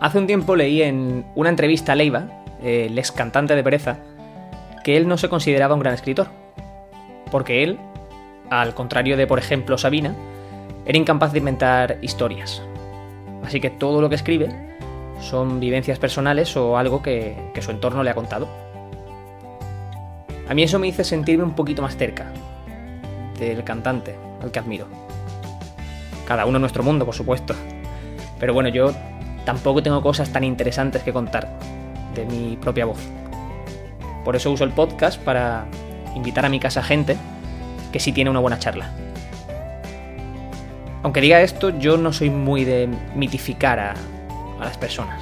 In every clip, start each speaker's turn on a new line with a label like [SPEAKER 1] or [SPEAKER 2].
[SPEAKER 1] Hace un tiempo leí en una entrevista a Leiva, el ex cantante de Pereza, que él no se consideraba un gran escritor. Porque él, al contrario de, por ejemplo, Sabina, era incapaz de inventar historias. Así que todo lo que escribe son vivencias personales o algo que su entorno le ha contado. A mí eso me hizo sentirme un poquito más cerca del cantante al que admiro. Cada uno en nuestro mundo, por supuesto. Pero bueno, yo tampoco tengo cosas tan interesantes que contar de mi propia voz. Por eso uso el podcast para invitar a mi casa gente que sí tiene una buena charla. Aunque diga esto, yo no soy muy de mitificar a las personas.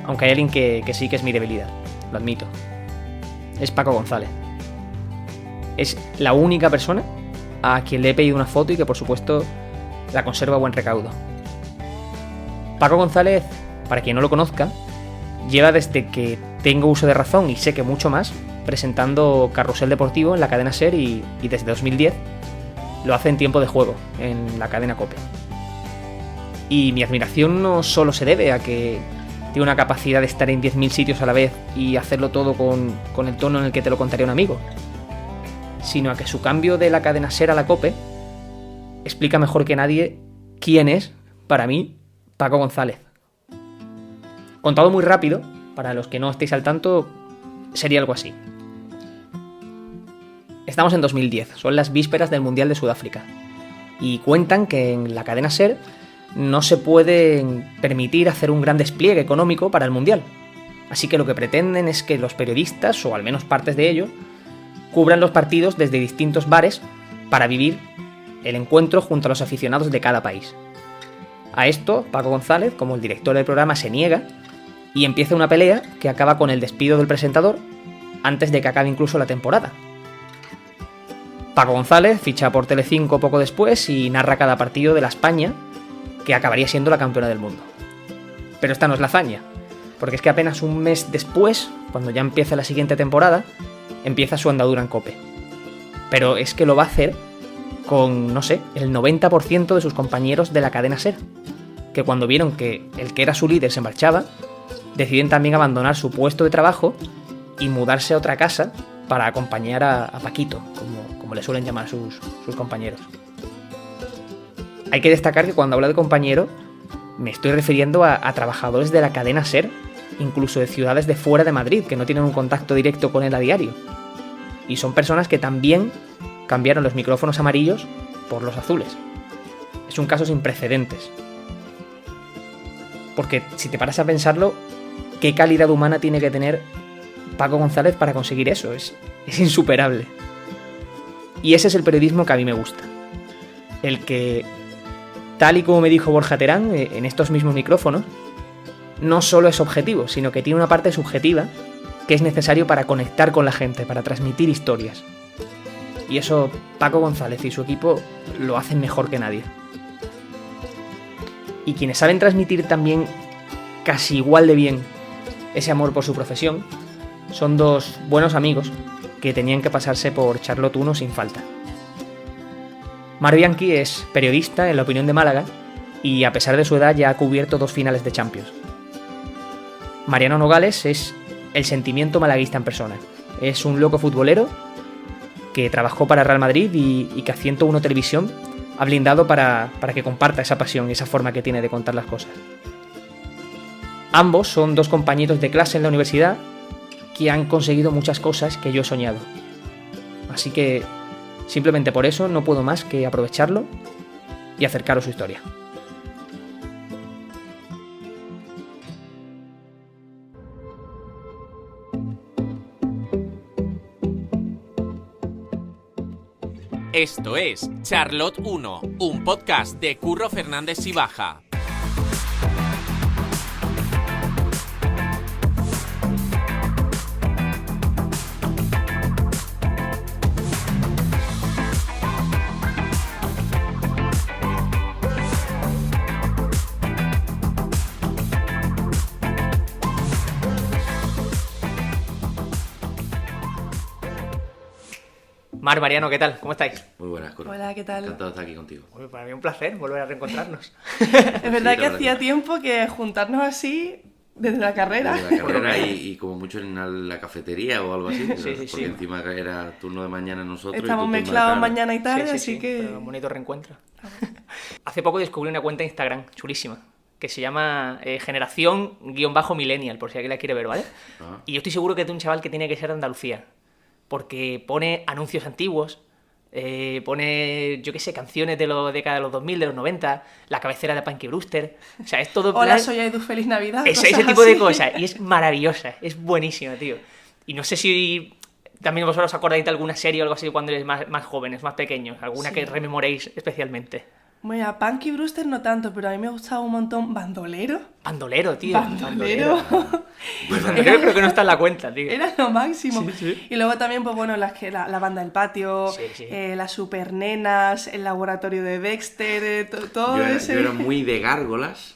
[SPEAKER 1] Aunque hay alguien que sí que es mi debilidad, lo admito. Es Paco González. Es la única persona a quien le he pedido una foto y que por supuesto la conserva a buen recaudo. Paco González, para quien no lo conozca, lleva desde que tengo uso de razón y sé que mucho más, presentando Carrusel Deportivo en la cadena SER y desde 2010 lo hace en Tiempo de Juego, en la cadena COPE. Y mi admiración no solo se debe a que tiene una capacidad de estar en 10.000 sitios a la vez y hacerlo todo con el tono en el que te lo contaría un amigo, sino a que su cambio de la cadena SER a la COPE explica mejor que nadie quién es, para mí, Paco González. Contado muy rápido, para los que no estéis al tanto, sería algo así. Estamos en 2010, son las vísperas del Mundial de Sudáfrica, y cuentan que en la cadena SER no se puede permitir hacer un gran despliegue económico para el Mundial. Así que lo que pretenden es que los periodistas, o al menos partes de ellos, cubran los partidos desde distintos bares para vivir el encuentro junto a los aficionados de cada país. A esto, Paco González, como el director del programa, se niega y empieza una pelea que acaba con el despido del presentador antes de que acabe incluso la temporada. Paco González ficha por Telecinco poco después y narra cada partido de la España, que acabaría siendo la campeona del mundo. Pero esta no es la hazaña, porque es que apenas un mes después, cuando ya empieza la siguiente temporada, empieza su andadura en COPE. Pero es que lo va a hacer con, no sé, el 90% de sus compañeros de la cadena SER, que cuando vieron que el que era su líder se marchaba, deciden también abandonar su puesto de trabajo y mudarse a otra casa para acompañar a Paquito, como le suelen llamar sus compañeros. Hay que destacar que cuando hablo de compañero, me estoy refiriendo a trabajadores de la cadena SER, incluso de ciudades de fuera de Madrid, que no tienen un contacto directo con él a diario. Y son personas que también cambiaron los micrófonos amarillos por los azules. Es un caso sin precedentes. Porque si te paras a pensarlo, ¿qué calidad humana tiene que tener Paco González para conseguir eso? Es insuperable. Y ese es el periodismo que a mí me gusta. El que, tal y como me dijo Borja Terán en estos mismos micrófonos, no solo es objetivo, sino que tiene una parte subjetiva que es necesario para conectar con la gente, para transmitir historias. Y eso Paco González y su equipo lo hacen mejor que nadie. Y quienes saben transmitir también casi igual de bien ese amor por su profesión son dos buenos amigos que tenían que pasarse por Charlotte 1 sin falta. Mar Bianchi es periodista en La Opinión de Málaga y a pesar de su edad ya ha cubierto 2 finales de Champions. Mariano Nogales es el sentimiento malaguista en persona. Es un loco futbolero que trabajó para Real Madrid y que a 101 Televisión ha blindado para que comparta esa pasión y esa forma que tiene de contar las cosas. Ambos son 2 compañeros de clase en la universidad que han conseguido muchas cosas que yo he soñado. Así que simplemente por eso no puedo más que aprovecharlo y acercaros su historia.
[SPEAKER 2] Esto es Charlotte 1, un podcast de Curro Fernández y Baja.
[SPEAKER 1] Mar, Mariano, ¿qué tal? ¿Cómo estáis?
[SPEAKER 3] Muy buenas, Curro.
[SPEAKER 4] Hola, ¿qué tal?
[SPEAKER 3] Encantado de estar aquí contigo.
[SPEAKER 1] Pues para mí un placer volver a reencontrarnos.
[SPEAKER 4] Es verdad
[SPEAKER 3] Sí,
[SPEAKER 4] que hacía tiempo que juntarnos así desde la carrera.
[SPEAKER 3] Desde la carrera y como mucho en la cafetería o algo así.
[SPEAKER 1] Sí,
[SPEAKER 3] porque encima era turno de mañana nosotros.
[SPEAKER 4] Estamos
[SPEAKER 3] y tu turno de
[SPEAKER 4] mezclados
[SPEAKER 3] tarde.
[SPEAKER 4] mañana y tarde, así que...
[SPEAKER 1] Pero un bonito reencuentro. Hace poco descubrí una cuenta de Instagram chulísima que se llama generación-millennial, por si alguien la quiere ver, ¿vale?
[SPEAKER 3] Ah.
[SPEAKER 1] Y yo estoy seguro que es de un chaval que tiene que ser de Andalucía, porque pone anuncios antiguos, pone, yo qué sé, canciones de la década de los 2000, de los 90, la cabecera de Punky Brewster, o sea, es todo...
[SPEAKER 4] Hola,
[SPEAKER 1] plan-
[SPEAKER 4] soy Aidu, feliz Navidad.
[SPEAKER 1] ese
[SPEAKER 4] cosas
[SPEAKER 1] tipo de
[SPEAKER 4] así.
[SPEAKER 1] cosas, y es maravillosa, es buenísima, tío. Y no sé si también vosotros os acordáis de alguna serie o algo así cuando eres más jóvenes, más pequeños, alguna
[SPEAKER 4] Sí.
[SPEAKER 1] que rememoréis especialmente.
[SPEAKER 4] Bueno, a Punky Brewster no tanto, pero a mí me gustaba un montón Bandolero.
[SPEAKER 1] Bandolero, tío.
[SPEAKER 4] Bandolero.
[SPEAKER 1] Bandolero creo que no está en la cuenta, tío.
[SPEAKER 4] Era lo máximo.
[SPEAKER 1] Sí, sí.
[SPEAKER 4] Y luego también, pues bueno, la banda del patio,
[SPEAKER 1] Sí, sí.
[SPEAKER 4] las supernenas, el laboratorio de Dexter, todo
[SPEAKER 3] Yo
[SPEAKER 4] ese...
[SPEAKER 3] era muy de gárgolas.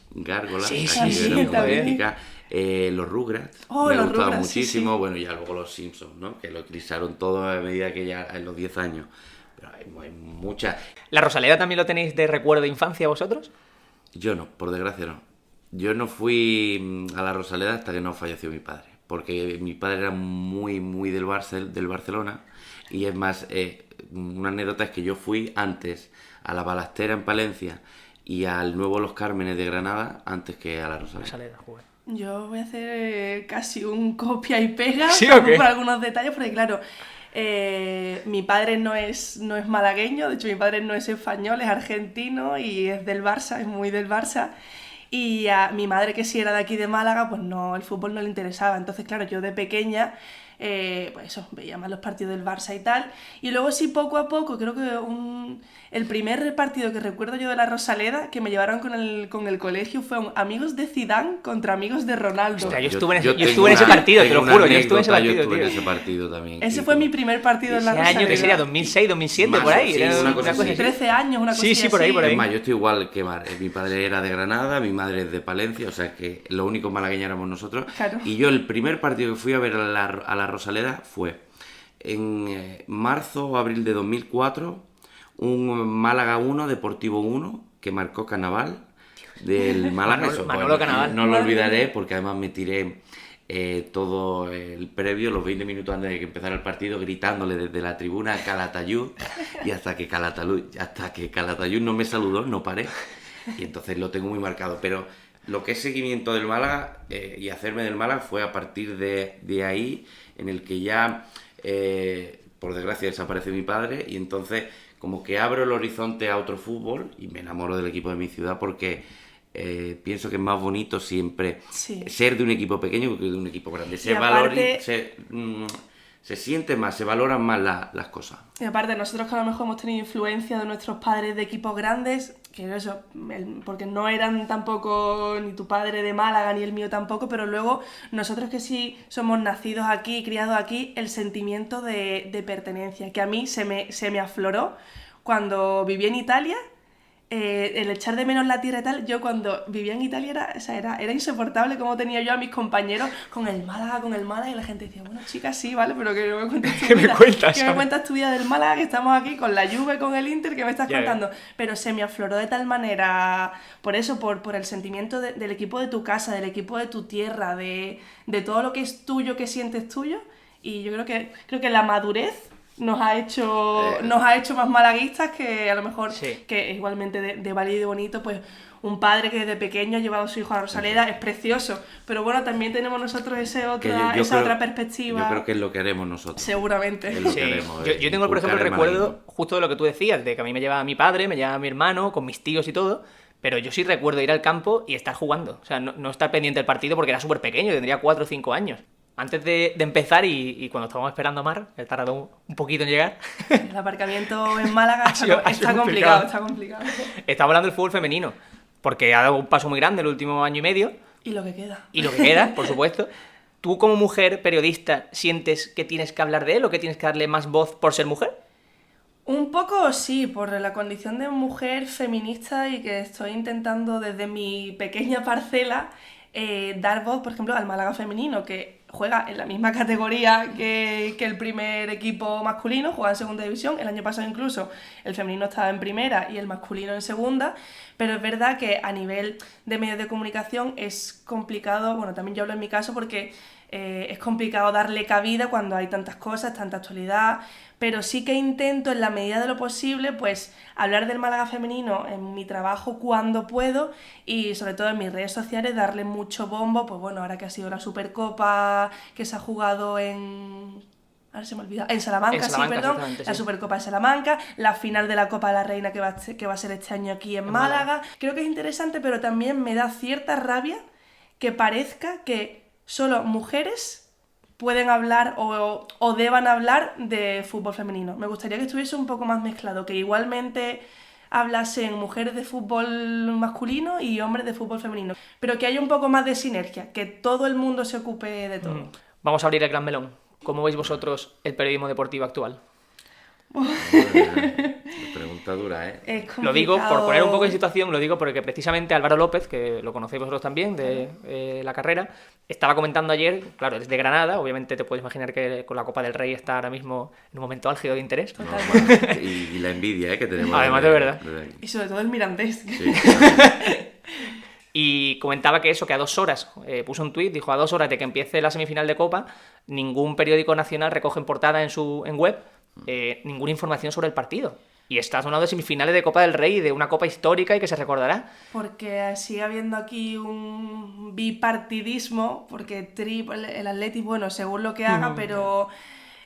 [SPEAKER 1] Sí,
[SPEAKER 3] aquí
[SPEAKER 1] sí,
[SPEAKER 3] era muy
[SPEAKER 4] también.
[SPEAKER 3] política. Los Rugrats.
[SPEAKER 4] Oh,
[SPEAKER 3] me
[SPEAKER 4] los
[SPEAKER 3] gustaban
[SPEAKER 4] Rugrats, sí,
[SPEAKER 3] muchísimo.
[SPEAKER 4] sí.
[SPEAKER 3] Bueno, ya luego los Simpsons, ¿no? Que lo utilizaron todo a medida que ya en los 10 años. Pero hay muchas.
[SPEAKER 1] ¿La Rosaleda también lo tenéis de recuerdo de infancia vosotros?
[SPEAKER 3] Yo no, por desgracia no. Yo no fui a la Rosaleda hasta que no falleció mi padre. Porque mi padre era muy del Barcelona. Y es más, una anécdota es que yo fui antes a la Balastera en Palencia y al nuevo Los Cármenes de Granada antes que a la Rosaleda.
[SPEAKER 1] Rosaleda, joder.
[SPEAKER 4] Yo voy a hacer casi un copia y pega
[SPEAKER 1] ¿Sí o qué?
[SPEAKER 4] por algunos detalles, porque claro, mi padre no es malagueño, de hecho mi padre no es español, es argentino y es del Barça, es muy del Barça. Y a mi madre, que sí era de aquí de Málaga, pues no, el fútbol no le interesaba. Entonces, claro, yo de pequeña, pues eso, veía más los partidos del Barça y tal. Y luego sí, poco a poco, creo que el primer partido que recuerdo yo de la Rosaleda, que me llevaron con el colegio, fue un amigos de Zidane contra amigos de Ronaldo.
[SPEAKER 1] Hostia, yo estuve en
[SPEAKER 3] Yo
[SPEAKER 1] estuve en ese
[SPEAKER 3] tengo
[SPEAKER 1] partido, te
[SPEAKER 3] tengo
[SPEAKER 1] lo
[SPEAKER 3] una
[SPEAKER 1] juro, yo estuve en ese
[SPEAKER 3] anécdota,
[SPEAKER 1] partido,
[SPEAKER 3] yo estuve
[SPEAKER 1] tío.
[SPEAKER 3] en ese partido también.
[SPEAKER 4] Ese
[SPEAKER 3] Y
[SPEAKER 4] fue
[SPEAKER 3] tú-
[SPEAKER 4] mi primer partido en la
[SPEAKER 1] Ese
[SPEAKER 4] Rosaleda.
[SPEAKER 1] año que sería 2006, 2007,
[SPEAKER 3] Más
[SPEAKER 1] por ahí.
[SPEAKER 3] sí,
[SPEAKER 1] era
[SPEAKER 3] una cosa así.
[SPEAKER 4] 13 años, una cosa
[SPEAKER 1] Sí, sí, por ahí,
[SPEAKER 4] así.
[SPEAKER 1] por ahí.
[SPEAKER 3] Es más, yo estoy igual que Mar. Mi padre era de Granada, mi madre es de Palencia, o sea que lo único malagueño éramos nosotros.
[SPEAKER 4] Claro.
[SPEAKER 3] Y yo el primer partido que fui a ver a la Rosaleda fue en marzo o abril de 2004, un Málaga 1, Deportivo 1, que marcó Canaval del Málaga.
[SPEAKER 1] Manolo Canaval.
[SPEAKER 3] No lo
[SPEAKER 4] Madre
[SPEAKER 3] olvidaré
[SPEAKER 4] mía.
[SPEAKER 3] porque además me tiré todo el previo, los 20 minutos antes de que empezara el partido, gritándole desde la tribuna a Calatayud y hasta que Calatayud no me saludó, no paré. Y entonces lo tengo muy marcado. Pero lo que es seguimiento del Málaga y hacerme del Málaga fue a partir de ahí, en el que ya, por desgracia, desaparece mi padre y entonces como que abro el horizonte a otro fútbol y me enamoro del equipo de mi ciudad porque pienso que es más bonito siempre
[SPEAKER 4] Sí.
[SPEAKER 3] ser de un equipo pequeño que de un equipo grande. Se
[SPEAKER 4] aparte-
[SPEAKER 3] se siente más, se valoran más las cosas.
[SPEAKER 4] Y aparte, nosotros que a lo mejor hemos tenido influencia de nuestros padres de equipos grandes, que eso, porque no eran tampoco ni tu padre de Málaga ni el mío tampoco, pero luego nosotros que sí somos nacidos aquí, criados aquí, el sentimiento de pertenencia, que a mí se me afloró cuando viví en Italia. El echar de menos la tierra y tal, yo cuando vivía en Italia era insoportable como tenía yo a mis compañeros con el Málaga, y la gente decía, bueno, chicas, sí, vale, pero que no me cuentes tu
[SPEAKER 1] ¿Qué me
[SPEAKER 4] vida.
[SPEAKER 1] cuentas,
[SPEAKER 4] ¿Qué me
[SPEAKER 1] sabes?
[SPEAKER 4] cuentas tu vida del Málaga? Que estamos aquí con la Juve, con el Inter, que me estás
[SPEAKER 1] Ya,
[SPEAKER 4] contando. Pero se me afloró de tal manera, por eso, por el sentimiento del equipo de tu casa, del equipo de tu tierra, de todo lo que es tuyo, que sientes tuyo, y yo creo que la madurez nos ha hecho más malaguistas que a lo mejor,
[SPEAKER 1] Sí.
[SPEAKER 4] que es igualmente de válido y bonito, pues un padre que desde pequeño ha llevado a su hijo a la Rosaleda es precioso, pero bueno, también tenemos nosotros
[SPEAKER 3] Que
[SPEAKER 4] esa
[SPEAKER 3] yo creo-
[SPEAKER 4] otra perspectiva,
[SPEAKER 3] Yo creo que es lo que haremos nosotros.
[SPEAKER 4] seguramente.
[SPEAKER 3] Es lo
[SPEAKER 1] Sí.
[SPEAKER 3] que haremos,
[SPEAKER 1] Yo tengo, por ejemplo, el
[SPEAKER 3] inculcar el
[SPEAKER 1] recuerdo
[SPEAKER 3] malaguismo.
[SPEAKER 1] justo de lo que tú decías, de que a mí me llevaba mi padre, me llevaba mi hermano, con mis tíos y todo, pero yo sí recuerdo ir al campo y estar jugando. O sea, no estar pendiente del partido porque era súper pequeño, tendría 4 o 5 años. Antes de empezar y cuando estábamos esperando a Mar, que tardó un poquito en llegar,
[SPEAKER 4] El aparcamiento en Málaga
[SPEAKER 1] Ha sido
[SPEAKER 4] está
[SPEAKER 1] complicado.
[SPEAKER 4] complicado.
[SPEAKER 1] estamos hablando del fútbol femenino, porque ha dado un paso muy grande el último año y medio,
[SPEAKER 4] Y lo que queda.
[SPEAKER 1] y lo que queda, por supuesto. ¿Tú como mujer periodista sientes que tienes que hablar de él o que tienes que darle más voz por ser mujer?
[SPEAKER 4] Un poco sí, por la condición de mujer feminista y que estoy intentando desde mi pequeña parcela dar voz, por ejemplo, al Málaga femenino, que juega en la misma categoría que el primer equipo masculino, juega en segunda división. El año pasado incluso el femenino estaba en primera y el masculino en segunda, pero es verdad que a nivel de medios de comunicación es complicado, bueno, también yo hablo en mi caso porque es complicado darle cabida cuando hay tantas cosas, tanta actualidad, pero sí que intento en la medida de lo posible pues hablar del Málaga femenino en mi trabajo cuando puedo y sobre todo en mis redes sociales darle mucho bombo, pues bueno, ahora que ha sido la Supercopa que se ha jugado ahora se me olvida. En Salamanca, sí, perdón. La Supercopa de Salamanca, la final de la Copa de la Reina que va a ser este año aquí en Málaga. Creo que es interesante, pero también me da cierta rabia que parezca que solo mujeres pueden hablar o deban hablar de fútbol femenino. Me gustaría que estuviese un poco más mezclado, que igualmente hablasen mujeres de fútbol masculino y hombres de fútbol femenino, pero que haya un poco más de sinergia, que todo el mundo se ocupe de todo.
[SPEAKER 1] Vamos a abrir el gran melón. ¿Cómo veis vosotros el periodismo deportivo actual?
[SPEAKER 3] Pregunta dura, ¿eh?
[SPEAKER 4] Es
[SPEAKER 1] lo digo, por poner un poco en situación, lo digo porque precisamente Álvaro López, que lo conocéis vosotros también, de la carrera, estaba comentando ayer, claro, desde Granada, obviamente te puedes imaginar que con la Copa del Rey está ahora mismo en un momento álgido de interés.
[SPEAKER 3] Y la envidia, que tenemos.
[SPEAKER 1] Además de verdad.
[SPEAKER 4] Y sobre todo el Mirandés.
[SPEAKER 3] Sí,
[SPEAKER 1] y comentaba que eso, que a 2 horas, puso un tuit, dijo a 2 horas de que empiece la semifinal de Copa, ningún periódico nacional recoge en portada en web ninguna información sobre el partido. Y estás hablando de semifinales de Copa del Rey, de una Copa histórica y que se recordará.
[SPEAKER 4] Porque sigue habiendo aquí un bipartidismo, porque el Athletic, bueno, según lo que haga, pero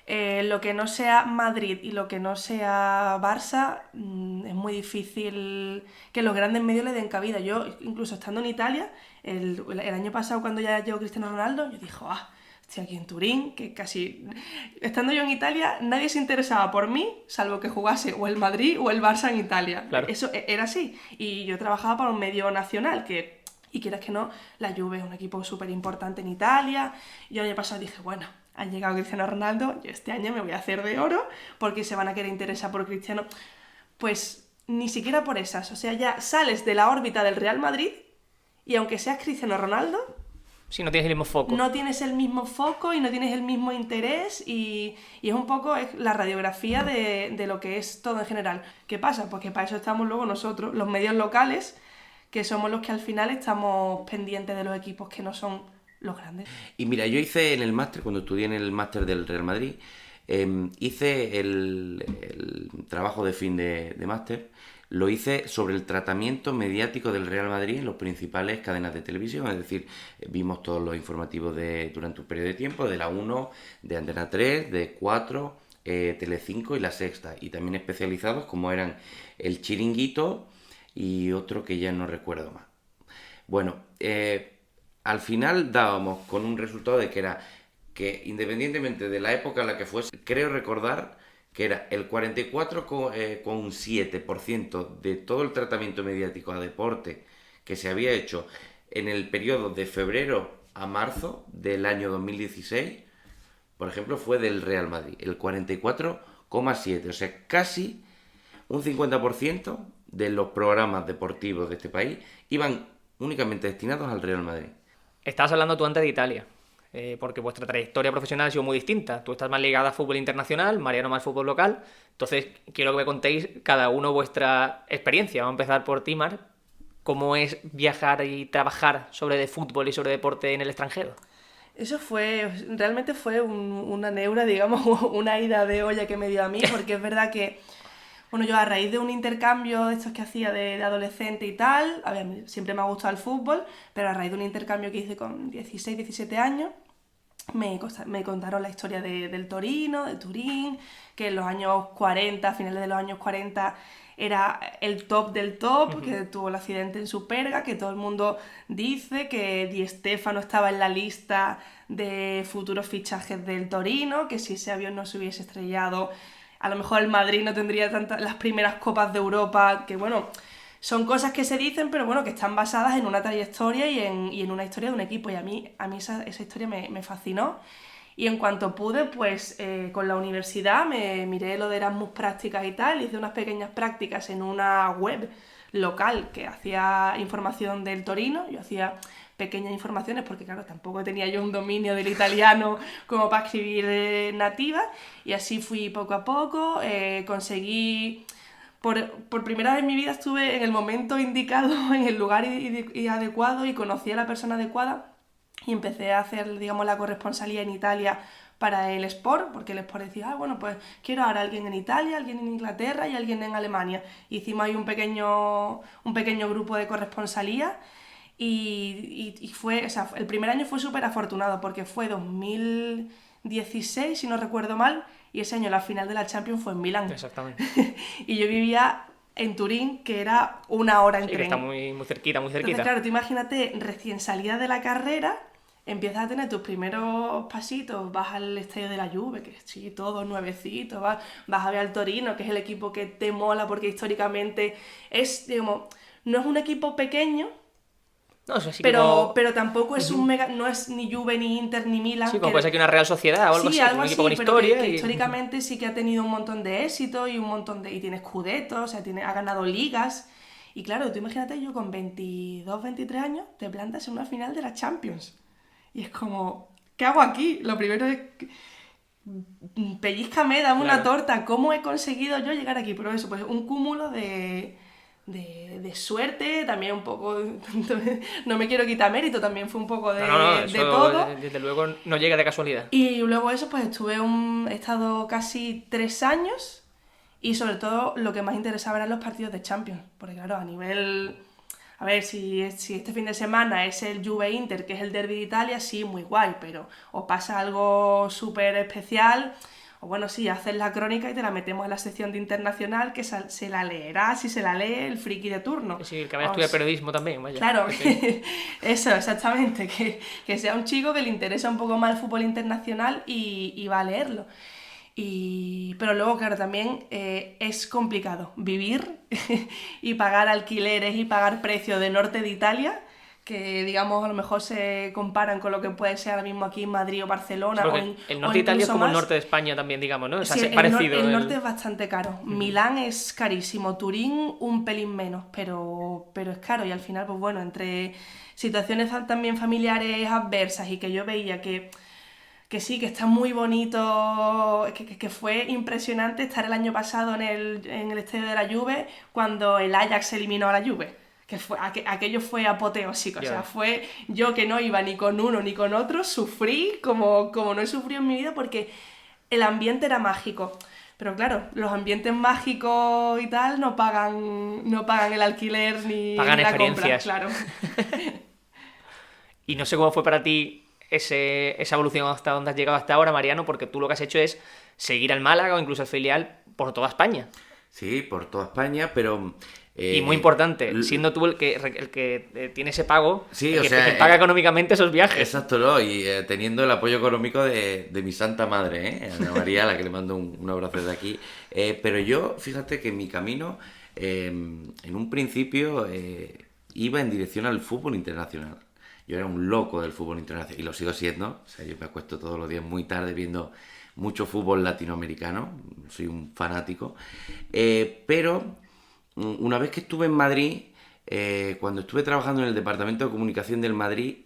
[SPEAKER 4] lo que no sea Madrid y lo que no sea Barça, es muy difícil que los grandes medios le den cabida. Yo, incluso estando en Italia, el año pasado cuando ya llegó Cristiano Ronaldo, yo dije, estoy aquí en Turín, que casi... Estando yo en Italia, nadie se interesaba por mí, salvo que jugase o el Madrid o el Barça en Italia.
[SPEAKER 1] Claro.
[SPEAKER 4] Eso era así. Y yo trabajaba para un medio nacional, y quieras que no, la Juve es un equipo súper importante en Italia. Y yo el año pasado dije, bueno, ha llegado Cristiano Ronaldo, yo este año me voy a hacer de oro, porque se van a querer interesar por Cristiano. Pues ni siquiera por esas. O sea, ya sales de la órbita del Real Madrid, y aunque seas Cristiano Ronaldo...
[SPEAKER 1] Si no tienes el mismo foco.
[SPEAKER 4] No tienes el mismo foco y no tienes el mismo interés y es un poco la radiografía de lo que es todo en general. ¿Qué pasa? Pues que para eso estamos luego nosotros, los medios locales, que somos los que al final estamos pendientes de los equipos que no son los grandes.
[SPEAKER 3] Y mira, yo hice en el máster, cuando estudié en el máster del Real Madrid, hice el trabajo de fin de máster, lo hice sobre el tratamiento mediático del Real Madrid en las principales cadenas de televisión, es decir, vimos todos los informativos durante un periodo de tiempo, de la 1, de Antena 3, de 4, Telecinco y La Sexta, y también especializados como eran El Chiringuito y otro que ya no recuerdo más. Bueno, al final dábamos con un resultado de que era que independientemente de la época en la que fuese, creo recordar que era el 44,7% de todo el tratamiento mediático a deporte que se había hecho en el periodo de febrero a marzo del año 2016, por ejemplo, fue del Real Madrid, el 44,7%, o sea, casi un 50% de los programas deportivos de este país iban únicamente destinados al Real Madrid.
[SPEAKER 1] Estabas hablando tú antes de Italia. Porque vuestra trayectoria profesional ha sido muy distinta. Tú estás más ligada a fútbol internacional, Mariano más fútbol local. Entonces, quiero que me contéis cada uno vuestra experiencia. Vamos a empezar por ti, Mar. ¿Cómo es viajar y trabajar sobre fútbol y sobre deporte en el extranjero?
[SPEAKER 4] Eso realmente fue una neura, digamos, una ida de olla que me dio a mí, porque es verdad que, bueno, yo a raíz de un intercambio de estos que hacía de adolescente y tal, a ver, siempre me ha gustado el fútbol, pero a raíz de un intercambio que hice con 16, 17 años, me contaron la historia del Torino, de Turín, que en los años 40, a finales de los años 40, era el top del top, que tuvo el accidente en Superga, que todo el mundo dice que Di Stéfano estaba en la lista de futuros fichajes del Torino, que si ese avión no se hubiese estrellado, a lo mejor el Madrid no tendría las primeras copas de Europa, que bueno, son cosas que se dicen, pero bueno, que están basadas en una trayectoria y en una historia de un equipo, y a mí esa historia me fascinó. Y en cuanto pude, pues con la universidad me miré lo de Erasmus prácticas y tal, hice unas pequeñas prácticas en una web local que hacía información del Torino, yo hacía pequeñas informaciones, porque claro, tampoco tenía yo un dominio del italiano como para escribir nativa, y así fui poco a poco, conseguí... Por primera vez en mi vida estuve en el momento indicado, en el lugar y adecuado, y conocí a la persona adecuada y empecé a hacer, digamos, la corresponsalía en Italia para el Sport, porque el Sport decía, bueno, pues quiero ahora alguien en Italia, alguien en Inglaterra y alguien en Alemania. Hicimos ahí un pequeño grupo de corresponsalía y fue, o sea, el primer año fue súper afortunado porque fue 2016, si no recuerdo mal, y ese año la final de la Champions fue en Milán.
[SPEAKER 1] Exactamente.
[SPEAKER 4] Y yo vivía en Turín, que era 1 hora en
[SPEAKER 1] Sí, que
[SPEAKER 4] tren.
[SPEAKER 1] está muy, muy cerquita, muy cerquita.
[SPEAKER 4] Entonces, claro, tú imagínate, recién salida de la carrera, empiezas a tener tus primeros pasitos, vas al estadio de la Juve, que sí, todo nuevecito, vas a ver al Torino, que es el equipo que te mola porque históricamente es, digamos, no es un equipo pequeño,
[SPEAKER 1] No, eso sí
[SPEAKER 4] pero tampoco es un mega, no es ni Juve, ni Inter, ni Milan.
[SPEAKER 1] Sí, como puede ser que una Real Sociedad o algo
[SPEAKER 4] Sí,
[SPEAKER 1] así,
[SPEAKER 4] algo
[SPEAKER 1] un
[SPEAKER 4] así,
[SPEAKER 1] equipo con
[SPEAKER 4] pero que
[SPEAKER 1] historia.
[SPEAKER 4] históricamente sí que ha tenido un montón de éxito y tiene Scudettos, o sea, ha ganado ligas. Y claro, tú imagínate, yo con 22, 23 años te plantas en una final de la Champions. Y es como, ¿qué hago aquí? Lo primero es, pellízcame, dame una torta. ¿Cómo he conseguido yo llegar aquí? Pero eso, pues un cúmulo de suerte, también un poco, no me quiero quitar mérito, también fue un poco de
[SPEAKER 1] Eso,
[SPEAKER 4] todo.
[SPEAKER 1] desde luego no llega de casualidad.
[SPEAKER 4] Y luego eso, pues he estado casi 3 años y sobre todo lo que más interesaba eran los partidos de Champions, porque claro, a nivel... A ver, si este fin de semana es el Juve-Inter, que es el derbi de Italia, sí, muy guay, pero o pasa algo súper especial, o bueno, sí, haces la crónica y te la metemos en la sección de internacional, que se la leerá, si se la lee, el friki de turno.
[SPEAKER 1] Sí, el que vaya a estudiar periodismo también, vaya.
[SPEAKER 4] Claro,
[SPEAKER 1] Sí.
[SPEAKER 4] eso, exactamente, que sea un chico que le interesa un poco más el fútbol internacional y va a leerlo. Pero luego, claro, también es complicado vivir y pagar alquileres y pagar precios de norte de Italia, que digamos a lo mejor se comparan con lo que puede ser ahora mismo aquí en Madrid o Barcelona.
[SPEAKER 1] El norte de Italia es como el
[SPEAKER 4] más.
[SPEAKER 1] norte de España también, digamos, ¿no? O sea,
[SPEAKER 4] Sí,
[SPEAKER 1] es parecido.
[SPEAKER 4] El norte es bastante caro. Milán es carísimo, Turín un pelín menos, pero es caro y al final, pues bueno, entre situaciones también familiares adversas y que yo veía que sí, que está muy bonito, que fue impresionante estar el año pasado en el estadio de la Juve cuando el Ajax eliminó a la Juve. Aquello fue apoteósico,
[SPEAKER 1] Yeah.
[SPEAKER 4] O sea, fue yo que no iba ni con uno ni con otro, sufrí como no he sufrido en mi vida porque el ambiente era mágico. Pero claro, los ambientes mágicos y tal no pagan el alquiler ni
[SPEAKER 1] Pagan
[SPEAKER 4] la
[SPEAKER 1] experiencias.
[SPEAKER 4] compra, claro.
[SPEAKER 1] Y no sé cómo fue para ti esa evolución hasta donde has llegado hasta ahora, Mariano, porque tú lo que has hecho es seguir al Málaga o incluso al filial por toda España.
[SPEAKER 3] Sí, por toda España, pero...
[SPEAKER 1] Y muy importante, siendo tú el que tiene ese pago,
[SPEAKER 3] Sí,
[SPEAKER 1] el
[SPEAKER 3] o
[SPEAKER 1] que
[SPEAKER 3] sea,
[SPEAKER 1] te paga económicamente esos viajes.
[SPEAKER 3] Exacto, ¿no? Y teniendo el apoyo económico de mi santa madre, Ana María, a la que le mando un abrazo desde aquí. Pero yo, fíjate que mi camino, en un principio, iba en dirección al fútbol internacional. Yo era un loco del fútbol internacional y lo sigo siendo. O sea, yo me acuesto todos los días muy tarde viendo mucho fútbol latinoamericano. Soy un fanático. Pero una vez que estuve en Madrid, cuando estuve trabajando en el departamento de comunicación del Madrid,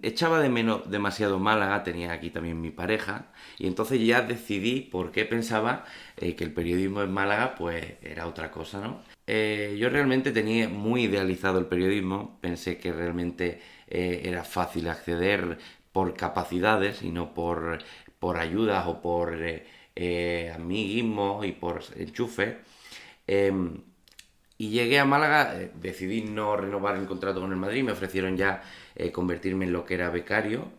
[SPEAKER 3] echaba de menos demasiado Málaga, tenía aquí también mi pareja, y entonces ya decidí por qué pensaba que el periodismo en Málaga pues era otra cosa, ¿no? Yo realmente tenía muy idealizado el periodismo, pensé que realmente era fácil acceder por capacidades y no por ayudas o por amiguismos y por enchufe. Y llegué a Málaga, decidí no renovar el contrato con el Madrid, me ofrecieron ya convertirme en lo que era becario,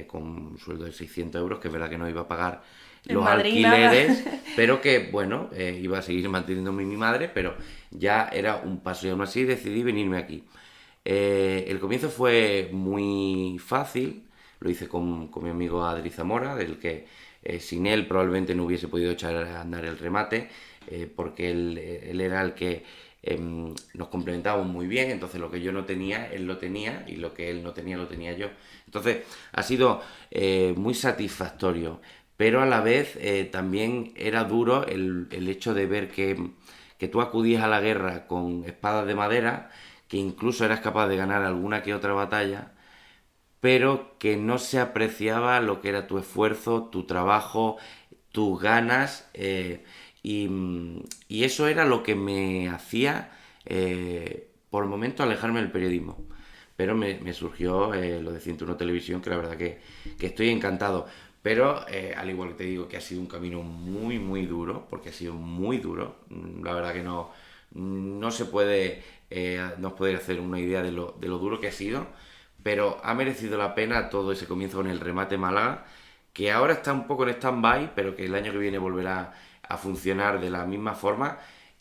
[SPEAKER 3] con un sueldo de 600 euros, que es verdad que no iba a pagar
[SPEAKER 4] En
[SPEAKER 3] los
[SPEAKER 4] Madrid,
[SPEAKER 3] alquileres,
[SPEAKER 4] nada.
[SPEAKER 3] pero que, bueno, iba a seguir manteniéndome mi madre, pero ya era un paso y aún así decidí venirme aquí. El comienzo fue muy fácil, lo hice con mi amigo Adri Zamora, del que sin él probablemente no hubiese podido echar a andar el remate, porque él era el que nos complementábamos muy bien, entonces lo que yo no tenía, él lo tenía, y lo que él no tenía, lo tenía yo. Entonces ha sido muy satisfactorio, pero a la vez también era duro el hecho de ver que tú acudías a la guerra con espadas de madera, que incluso eras capaz de ganar alguna que otra batalla, pero que no se apreciaba lo que era tu esfuerzo, tu trabajo, tus ganas, y eso era lo que me hacía, por el momento, alejarme del periodismo. Pero me surgió lo de 101 Televisión, que la verdad que estoy encantado. Pero, al igual que te digo, que ha sido un camino muy, muy duro, porque ha sido muy duro. La verdad que no se puede, no os podéis hacer una idea de lo duro que ha sido, pero ha merecido la pena todo ese comienzo con el Remate Málaga, que ahora está un poco en stand-by, pero que el año que viene volverá a funcionar de la misma forma.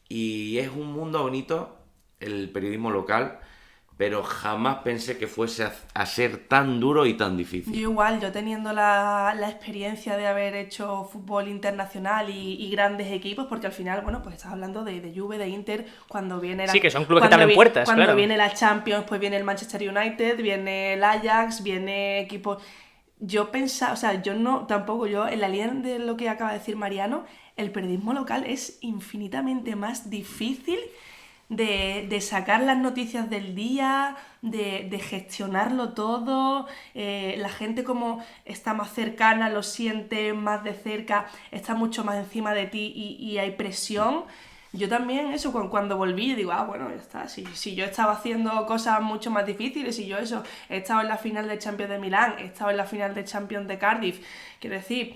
[SPEAKER 3] Y es un mundo bonito, el periodismo local, pero jamás pensé que fuese a ser tan duro y tan difícil.
[SPEAKER 4] Yo igual, yo teniendo la experiencia de haber hecho fútbol internacional y grandes equipos, porque al final, bueno, pues estás hablando de Juve, de Inter, cuando viene
[SPEAKER 1] Sí, que son clubes que te abren puertas,
[SPEAKER 4] cuando
[SPEAKER 1] claro.
[SPEAKER 4] viene la Champions, pues viene el Manchester United, viene el Ajax, viene equipos... Yo pensaba, o sea, yo no, tampoco, yo en la línea de lo que acaba de decir Mariano, el periodismo local es infinitamente más difícil de sacar las noticias del día, de gestionarlo todo, la gente como está más cercana, lo siente más de cerca, está mucho más encima de ti y hay presión. Yo también eso, cuando volví, yo digo, bueno, ya está, si yo estaba haciendo cosas mucho más difíciles, si yo eso, he estado en la final de Champions de Milán, he estado en la final de Champions de Cardiff, quiero decir,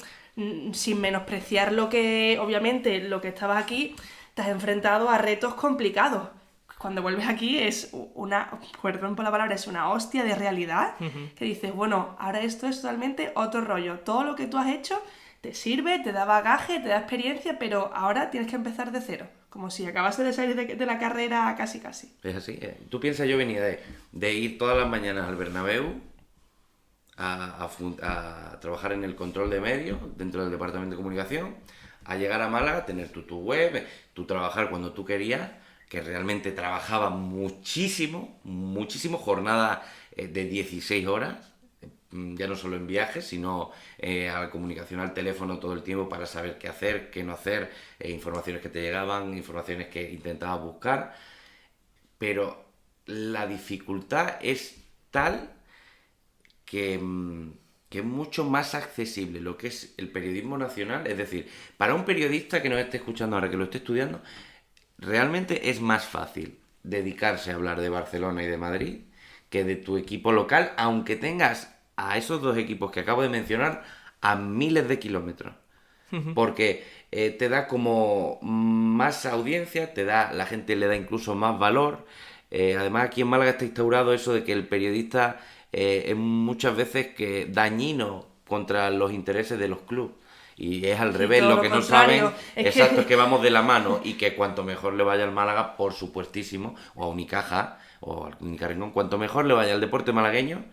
[SPEAKER 4] sin menospreciar lo que, obviamente, lo que estabas aquí, te has enfrentado a retos complicados. Cuando vuelves aquí es una, perdón por la palabra, es una hostia de realidad, que dices, bueno, ahora esto es totalmente otro rollo. Todo lo que tú has hecho te sirve, te da bagaje, te da experiencia, pero ahora tienes que empezar de cero. Como si acabaste de salir de la carrera casi.
[SPEAKER 3] Es así. Tú piensas, yo venía de ir todas las mañanas al Bernabéu a trabajar en el control de medios dentro del departamento de comunicación, a llegar a Málaga, tener tu web, tú trabajar cuando tú querías, que realmente trabajaba muchísimo, jornada de 16 horas, ya no solo en viajes, sino a la comunicación al teléfono todo el tiempo para saber qué hacer, qué no hacer, informaciones que te llegaban, informaciones que intentabas buscar, pero la dificultad es tal que es mucho más accesible lo que es el periodismo nacional. Es decir, para un periodista que nos esté escuchando ahora, que lo esté estudiando, realmente es más fácil dedicarse a hablar de Barcelona y de Madrid que de tu equipo local, aunque tengas a esos dos equipos que acabo de mencionar a miles de kilómetros. Porque te da como más audiencia, la gente le da incluso más valor. Además, aquí en Málaga está instaurado eso de que el periodista es muchas veces dañino contra los intereses de los clubes. Y es al revés,
[SPEAKER 4] todo
[SPEAKER 3] lo
[SPEAKER 4] lo
[SPEAKER 3] que no
[SPEAKER 4] contrario,
[SPEAKER 3] saben,
[SPEAKER 4] es
[SPEAKER 3] exacto, es que vamos de la mano, y que cuanto mejor le vaya al Málaga, por supuestísimo, o a Unicaja, o al Única Rincón, cuanto mejor le vaya al deporte malagueño,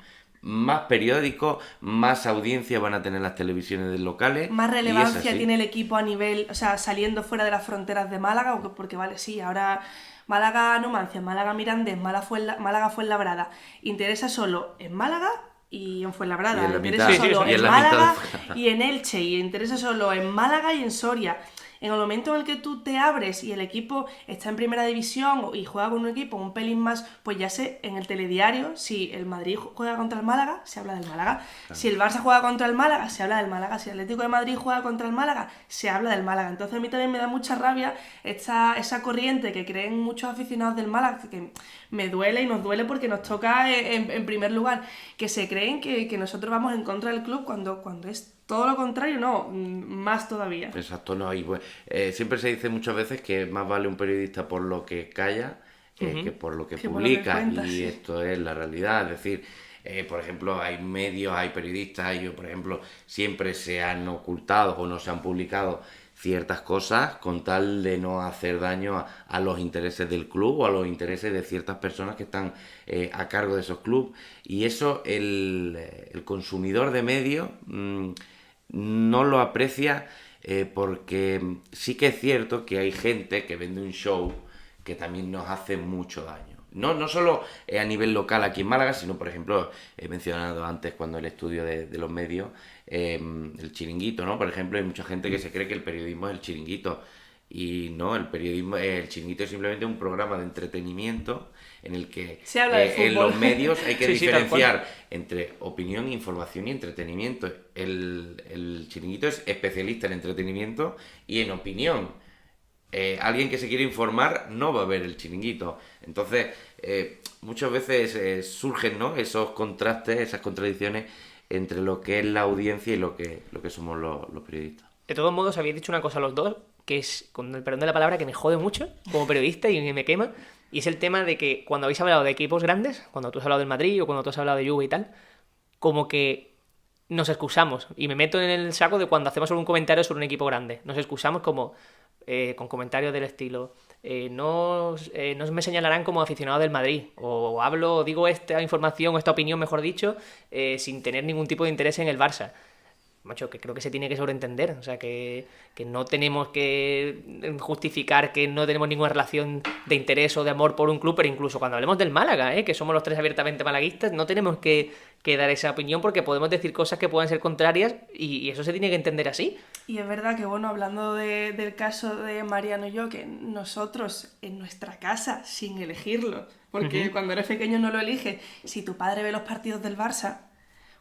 [SPEAKER 3] más periódicos, más audiencia van a tener las televisiones locales.
[SPEAKER 4] Más
[SPEAKER 3] y es
[SPEAKER 4] relevancia
[SPEAKER 3] así.
[SPEAKER 4] tiene el equipo a nivel, o sea, saliendo fuera de las fronteras de Málaga, porque vale, sí, ahora Málaga Numancia, Málaga Mirandés, Málaga Fuenlabrada, interesa solo en Málaga y en Fuenlabrada,
[SPEAKER 3] Y en la
[SPEAKER 4] interesa
[SPEAKER 3] mitad,
[SPEAKER 4] solo
[SPEAKER 3] y en
[SPEAKER 4] en
[SPEAKER 3] la mitad de
[SPEAKER 4] Málaga
[SPEAKER 3] Fuenlabrada.
[SPEAKER 4] y en Elche, y interesa solo en Málaga y en Soria. En el momento en el que tú te abres y el equipo está en primera división y juega con un equipo un pelín más, pues ya sé, en el telediario, si el Madrid juega contra el Málaga, se habla del Málaga. Claro. Si el Barça juega contra el Málaga, se habla del Málaga. Si el Atlético de Madrid juega contra el Málaga, se habla del Málaga. Entonces a mí también me da mucha rabia esa corriente que creen muchos aficionados del Málaga, que me duele y nos duele porque nos toca en primer lugar, que se creen que nosotros vamos en contra del club cuando es todo lo contrario, no, más todavía.
[SPEAKER 3] Exacto, no. Y pues, siempre se dice muchas veces que más vale un periodista por lo que calla que por lo que publica.
[SPEAKER 4] Por lo que cuenta,
[SPEAKER 3] y
[SPEAKER 4] sí.
[SPEAKER 3] esto es la realidad. Es decir, por ejemplo, hay medios, hay periodistas, ellos, por ejemplo, siempre se han ocultado o no se han publicado ciertas cosas con tal de no hacer daño a los intereses del club o a los intereses de ciertas personas que están a cargo de esos clubes. Y eso el consumidor de medios no lo aprecia, porque sí que es cierto que hay gente que vende un show que también nos hace mucho daño. No solo a nivel local aquí en Málaga, sino, por ejemplo, he mencionado antes cuando el estudio de los medios, el chiringuito, ¿no? Por ejemplo, hay mucha gente que se cree que el periodismo es el chiringuito. Y no, el periodismo, el Chiringuito es simplemente un programa de entretenimiento en el que
[SPEAKER 4] Se habla de
[SPEAKER 3] en
[SPEAKER 4] fútbol.
[SPEAKER 3] los medios hay que
[SPEAKER 1] Sí, tal
[SPEAKER 3] diferenciar entre opinión, información y entretenimiento. El Chiringuito es especialista en entretenimiento y en opinión. Alguien que se quiere informar no va a ver el Chiringuito. Entonces, muchas veces surgen, ¿no?, esos contrastes, esas contradicciones entre lo que es la audiencia y lo que somos los periodistas.
[SPEAKER 1] De todos modos, habéis dicho una cosa los dos, que es, con el perdón de la palabra, que me jode mucho como periodista y me quema, y es el tema de que cuando habéis hablado de equipos grandes, cuando tú has hablado del Madrid o cuando tú has hablado de Juve y tal, como que nos excusamos, y me meto en el saco de cuando hacemos algún comentario sobre un equipo grande, nos excusamos como con comentarios del estilo no me señalarán como aficionado del Madrid, o hablo o digo esta información o esta opinión, mejor dicho, sin tener ningún tipo de interés en el Barça. Macho, que creo que se tiene que sobreentender, o sea, que no tenemos que justificar que no tenemos ninguna relación de interés o de amor por un club, pero incluso cuando hablemos del Málaga, que somos los tres abiertamente malaguistas, no tenemos que dar esa opinión porque podemos decir cosas que puedan ser contrarias y eso se tiene que entender así.
[SPEAKER 4] Y es verdad que, bueno, hablando del caso de Mariano y yo, que nosotros en nuestra casa, sin elegirlo, porque cuando eres pequeño no lo eliges, si tu padre ve los partidos del Barça,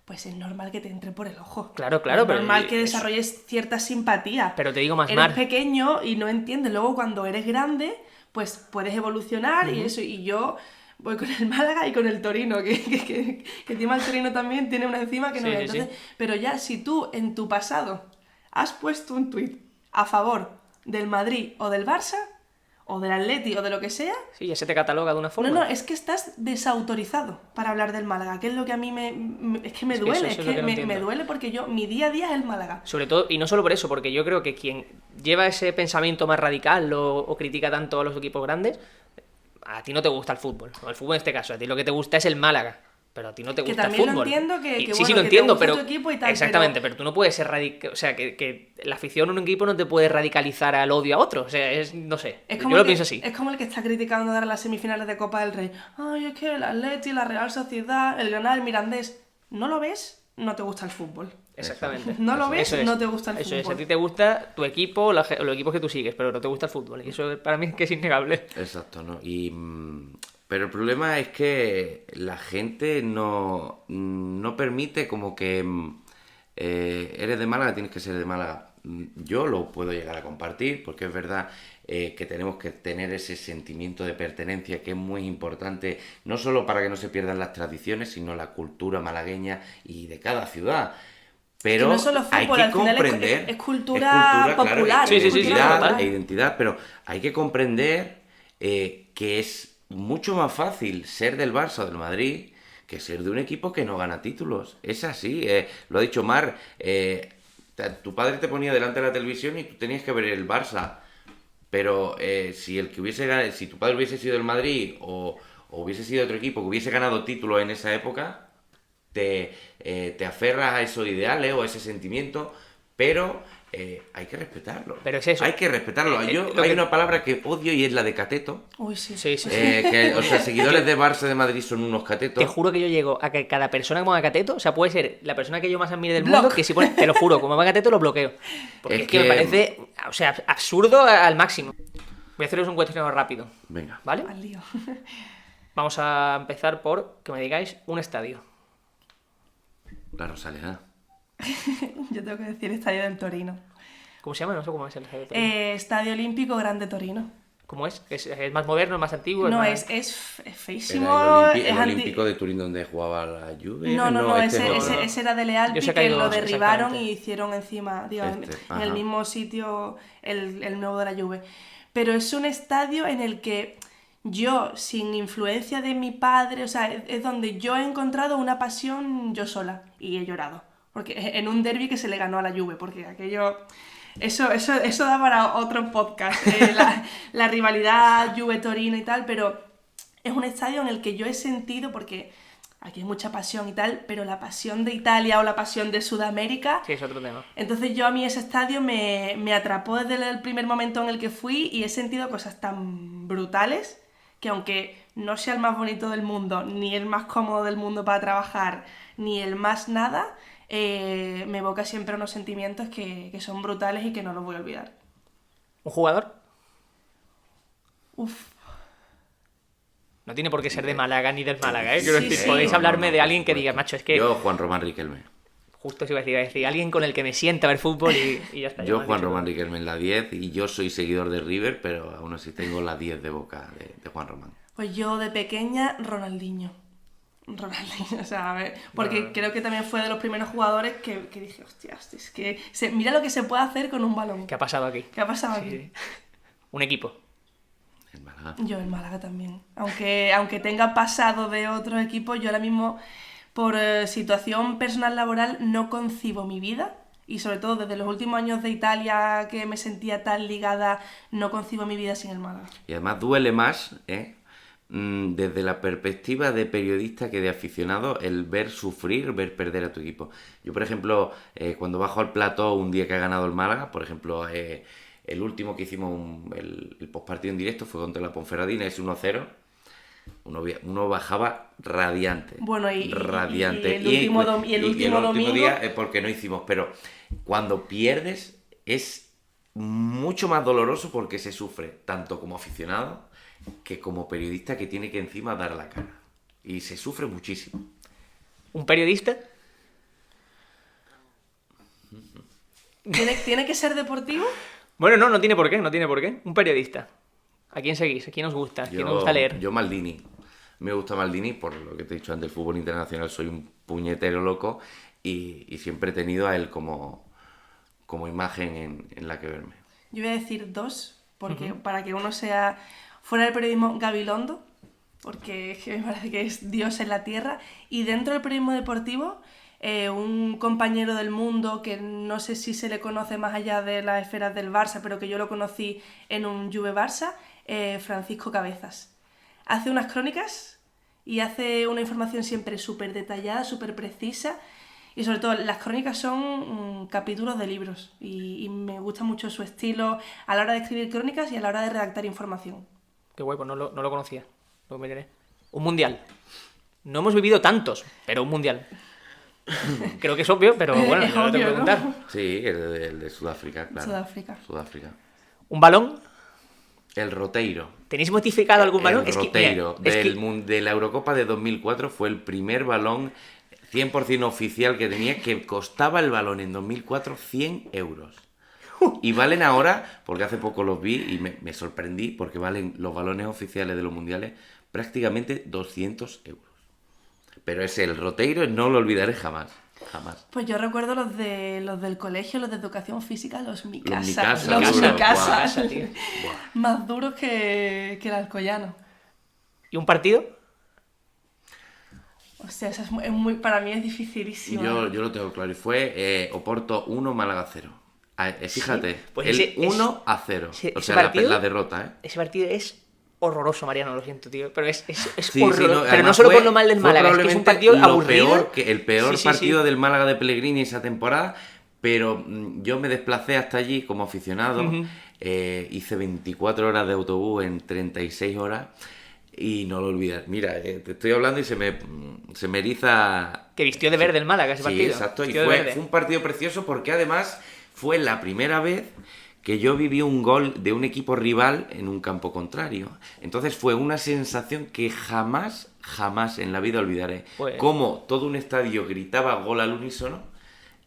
[SPEAKER 4] pues es normal que te entre por el ojo.
[SPEAKER 1] Claro,
[SPEAKER 4] es
[SPEAKER 1] pero
[SPEAKER 4] normal que desarrolles cierta simpatía.
[SPEAKER 1] Pero te digo más,
[SPEAKER 4] eres
[SPEAKER 1] Mar.
[SPEAKER 4] pequeño y no entiendes. Luego, cuando eres grande, pues puedes evolucionar y eso. Y yo voy con el Málaga y con el Torino, que encima el Torino también tiene una enzima que no
[SPEAKER 1] Sí,
[SPEAKER 4] ve.
[SPEAKER 1] sí,
[SPEAKER 4] Entonces, pero ya, si tú en tu pasado has puesto un tuit a favor del Madrid o del Barça, o del Atleti o de lo que sea,
[SPEAKER 1] Sí, ya se te cataloga de una forma.
[SPEAKER 4] no, es que estás desautorizado para hablar del Málaga, que es lo que a mí es que me duele,
[SPEAKER 1] eso es lo que no
[SPEAKER 4] me
[SPEAKER 1] entiendo.
[SPEAKER 4] duele porque mi día a día es el Málaga.
[SPEAKER 1] Sobre todo, y no solo por eso, porque yo creo que quien lleva ese pensamiento más radical o critica tanto a los equipos grandes, a ti no te gusta el fútbol, o el fútbol en este caso, a ti lo que te gusta es el Málaga, pero a ti no te gusta el
[SPEAKER 4] también
[SPEAKER 1] fútbol.
[SPEAKER 4] lo entiendo
[SPEAKER 1] Sí,
[SPEAKER 4] bueno,
[SPEAKER 1] sí lo
[SPEAKER 4] que te
[SPEAKER 1] entiendo,
[SPEAKER 4] gusta
[SPEAKER 1] pero
[SPEAKER 4] tu equipo y tal,
[SPEAKER 1] exactamente, pero tú no puedes ser radical, o sea, que la afición a un equipo no te puede radicalizar al odio a otro, o sea, no sé, yo lo pienso así.
[SPEAKER 4] Es como el que está criticando dar las semifinales de Copa del Rey. Ay, es que el Atleti, la Real Sociedad, el Granada, el Mirandés, ¿no lo ves? No te gusta el fútbol.
[SPEAKER 1] Exactamente.
[SPEAKER 4] No lo ves,
[SPEAKER 1] Eso es.
[SPEAKER 4] no te gusta el
[SPEAKER 1] Eso es,
[SPEAKER 4] fútbol.
[SPEAKER 1] a ti te gusta tu equipo, o los equipos que tú sigues, pero no te gusta el fútbol, y eso para mí es que es innegable.
[SPEAKER 3] Exacto, ¿no? Pero el problema es que la gente no permite como que eres de Málaga, tienes que ser de Málaga. Yo lo puedo llegar a compartir porque es verdad que tenemos que tener ese sentimiento de pertenencia que es muy importante, no solo para que no se pierdan las tradiciones, sino la cultura malagueña y de cada ciudad. Pero
[SPEAKER 4] Que no solo
[SPEAKER 3] hay
[SPEAKER 4] fútbol,
[SPEAKER 3] que
[SPEAKER 4] al final
[SPEAKER 3] comprender,
[SPEAKER 4] es cultura popular.
[SPEAKER 3] Claro,
[SPEAKER 1] Sí, sí, sí,
[SPEAKER 3] identidad,
[SPEAKER 1] total.
[SPEAKER 3] identidad, pero hay que comprender que es mucho más fácil ser del Barça o del Madrid que ser de un equipo que no gana títulos. Es así, lo ha dicho Mar. Tu padre te ponía delante de la televisión y tú tenías que ver el Barça. Pero si tu padre hubiese sido del Madrid o hubiese sido otro equipo que hubiese ganado títulos en esa época, te aferras a esos ideales o a ese sentimiento, pero hay que respetarlo.
[SPEAKER 1] Pero es eso.
[SPEAKER 3] Hay que respetarlo. Hay una palabra que odio y es la de cateto.
[SPEAKER 4] Uy, sí.
[SPEAKER 1] Sí, sí, sí.
[SPEAKER 3] Seguidores de Barça de Madrid son unos catetos.
[SPEAKER 1] Te juro que yo llego a que cada persona que ponga cateto, o sea, puede ser la persona que yo más admire del
[SPEAKER 4] Block.
[SPEAKER 1] mundo, que si pone, te lo juro, como ponga cateto lo bloqueo. Porque
[SPEAKER 3] Es
[SPEAKER 1] es que me
[SPEAKER 3] que-
[SPEAKER 1] parece, o sea, absurdo al máximo. Voy a haceros un cuestionario rápido,
[SPEAKER 3] Venga,
[SPEAKER 1] ¿vale?
[SPEAKER 4] Al lío.
[SPEAKER 1] Vamos a empezar por que me digáis un estadio.
[SPEAKER 3] la Rosaleda.
[SPEAKER 4] Yo tengo que decir Estadio del Torino.
[SPEAKER 1] ¿Cómo se llama? No sé cómo es el estadio. de Torino.
[SPEAKER 4] Estadio Olímpico Grande Torino.
[SPEAKER 1] ¿Cómo es? ¿Es más moderno, es más antiguo?
[SPEAKER 4] No,
[SPEAKER 1] más...
[SPEAKER 4] es
[SPEAKER 3] Era
[SPEAKER 4] feísimo.
[SPEAKER 3] el
[SPEAKER 4] es
[SPEAKER 3] Olímpico de Turín donde jugaba la Juve.
[SPEAKER 4] No,
[SPEAKER 3] este
[SPEAKER 4] ese era de Lealpi,
[SPEAKER 1] Yo sé que hay
[SPEAKER 4] que lo
[SPEAKER 1] dos,
[SPEAKER 4] derribaron
[SPEAKER 1] exactamente.
[SPEAKER 4] y hicieron encima, digo, en
[SPEAKER 3] ajá.
[SPEAKER 4] el mismo sitio el nuevo de la Juve. Pero es un estadio en el que yo, sin influencia de mi padre, o sea, es donde yo he encontrado una pasión yo sola y he llorado. Porque en un derbi que se le ganó a la Juve, porque aquello... Eso da para otro podcast, la rivalidad Juve-Torino y tal, pero es un estadio en el que yo he sentido, porque aquí hay mucha pasión y tal, pero la pasión de Italia o la pasión de Sudamérica,
[SPEAKER 1] Sí, es otro tema.
[SPEAKER 4] entonces a mí ese estadio me atrapó desde el primer momento en el que fui y he sentido cosas tan brutales que aunque no sea el más bonito del mundo, ni el más cómodo del mundo para trabajar, ni el más nada, me evoca siempre unos sentimientos que son brutales y que no los voy a olvidar.
[SPEAKER 1] ¿Un jugador?
[SPEAKER 4] Uf.
[SPEAKER 1] No tiene por qué ser de Málaga ni del Málaga, ¿eh?
[SPEAKER 4] Sí,
[SPEAKER 1] Quiero decir,
[SPEAKER 4] sí.
[SPEAKER 1] podéis hablarme de
[SPEAKER 3] por
[SPEAKER 1] alguien que
[SPEAKER 3] supuesto.
[SPEAKER 1] diga, macho, es que...
[SPEAKER 3] Yo, Juan Román Riquelme.
[SPEAKER 1] Justo se iba a decir, alguien con el que me sienta a ver fútbol y ya está.
[SPEAKER 3] Yo,
[SPEAKER 1] me has
[SPEAKER 3] Juan
[SPEAKER 1] dicho
[SPEAKER 3] Román
[SPEAKER 1] todo.
[SPEAKER 3] Riquelme en la 10 y yo soy seguidor de River, pero aún así tengo la 10 de Boca de Juan Román.
[SPEAKER 4] Pues yo de pequeña, Ronaldinho. Ronaldinho, o sea, a ver, porque creo que también fue de los primeros jugadores que dije, hostias, es que mira lo que se puede hacer con un balón.
[SPEAKER 1] ¿Qué ha pasado aquí?
[SPEAKER 4] ¿Qué ha pasado
[SPEAKER 1] Sí,
[SPEAKER 4] aquí?
[SPEAKER 1] sí. Un equipo.
[SPEAKER 3] El Málaga.
[SPEAKER 4] Yo en Málaga también. Aunque tenga pasado de otros equipos, yo ahora mismo, por situación personal laboral, no concibo mi vida. Y sobre todo desde los últimos años de Italia, que me sentía tan ligada, no concibo mi vida sin el Málaga.
[SPEAKER 3] Y además duele más, desde la perspectiva de periodista que de aficionado, el ver sufrir, ver perder a tu equipo. Yo, por ejemplo, cuando bajo al plató un día que ha ganado el Málaga, por ejemplo, el último que hicimos, el postpartido en directo, fue contra la Ponferradina, es 1-0. Uno bajaba radiante.
[SPEAKER 4] Bueno, y
[SPEAKER 3] radiante.
[SPEAKER 4] el último domingo
[SPEAKER 3] día es porque no hicimos, pero cuando pierdes es mucho más doloroso porque se sufre tanto como aficionado que como periodista que tiene que encima dar la cara. Y se sufre muchísimo.
[SPEAKER 1] ¿Un periodista?
[SPEAKER 4] ¿Tiene que ser deportivo?
[SPEAKER 1] Bueno, no tiene por qué, no tiene por qué. Un periodista. ¿A quién seguís? ¿A quién os gusta? ¿A quién os gusta leer?
[SPEAKER 3] Yo Maldini. Me gusta Maldini por lo que te he dicho antes, el fútbol internacional. Soy un puñetero loco y siempre he tenido a él como imagen en la que verme.
[SPEAKER 4] Yo voy a decir dos, porque para que uno sea fuera del periodismo Gabilondo, porque es que me parece que es Dios en la tierra, y dentro del periodismo deportivo, un compañero del Mundo que no sé si se le conoce más allá de las esferas del Barça, pero que yo lo conocí en un Juve Barça, Francisco Cabezas. Hace unas crónicas y hace una información siempre súper detallada, súper precisa, y sobre todo las crónicas son capítulos de libros y me gusta mucho su estilo a la hora de escribir crónicas y a la hora de redactar información.
[SPEAKER 1] Qué guay, pues no lo conocía. Lo meteré. Un mundial. No hemos vivido tantos, pero un mundial. Creo que es obvio, pero bueno,
[SPEAKER 4] Es
[SPEAKER 1] yo lo tengo que
[SPEAKER 4] obvio, ¿no?
[SPEAKER 1] preguntar.
[SPEAKER 3] Sí, el de Sudáfrica, claro.
[SPEAKER 4] Sudáfrica.
[SPEAKER 1] ¿Un balón?
[SPEAKER 3] El Roteiro.
[SPEAKER 1] ¿Tenéis modificado algún balón?
[SPEAKER 3] El Roteiro.
[SPEAKER 1] Mira, es que-
[SPEAKER 3] De la Eurocopa de 2004 fue el primer balón 100% oficial que tenía, que costaba el balón en 2004 100 euros. Y valen ahora, porque hace poco los vi y me sorprendí, porque valen los balones oficiales de los mundiales prácticamente 200 euros. Pero es el Roteiro, no lo olvidaré jamás. Jamás.
[SPEAKER 4] Pues yo recuerdo los del colegio, los de educación física, los Mikasa.
[SPEAKER 3] Mikasa,
[SPEAKER 4] Los
[SPEAKER 3] duro.
[SPEAKER 4] Mikasa,
[SPEAKER 3] Buah.
[SPEAKER 1] tío.
[SPEAKER 4] más duros que el alcoyano.
[SPEAKER 1] ¿Y un partido?
[SPEAKER 4] O sea, esa es muy, para mí es dificilísimo.
[SPEAKER 3] Yo lo tengo claro. Y fue Oporto 1, Málaga 0. Fíjate,
[SPEAKER 1] Pues
[SPEAKER 3] el
[SPEAKER 1] ese-
[SPEAKER 3] 1-0.
[SPEAKER 1] ese
[SPEAKER 3] O sea,
[SPEAKER 1] partido-
[SPEAKER 3] la derrota, ¿eh?
[SPEAKER 1] Ese partido es horroroso, Mariano, lo siento, tío. Pero es
[SPEAKER 3] Sí,
[SPEAKER 1] horroroso.
[SPEAKER 3] sí,
[SPEAKER 1] Pero no
[SPEAKER 3] además
[SPEAKER 1] solo
[SPEAKER 3] fue-
[SPEAKER 1] por lo mal del
[SPEAKER 3] fue
[SPEAKER 1] Málaga, es que es un
[SPEAKER 3] probablemente
[SPEAKER 1] partido aburrido.
[SPEAKER 3] El peor
[SPEAKER 1] Sí,
[SPEAKER 3] partido del Málaga de Pellegrini esa temporada, pero yo me desplacé hasta allí como aficionado, hice 24 horas de autobús en 36 horas y no lo olvidas. Mira, te estoy hablando y se me eriza...
[SPEAKER 1] Que vistió de verde el Málaga ese
[SPEAKER 3] Sí,
[SPEAKER 1] partido.
[SPEAKER 3] exacto, y
[SPEAKER 1] Vistió de
[SPEAKER 3] fue
[SPEAKER 1] verde.
[SPEAKER 3] un partido precioso porque además fue la primera vez que yo viví un gol de un equipo rival en un campo contrario. Entonces fue una sensación que jamás en la vida olvidaré.
[SPEAKER 1] Pues-
[SPEAKER 3] Cómo todo un estadio gritaba gol al unísono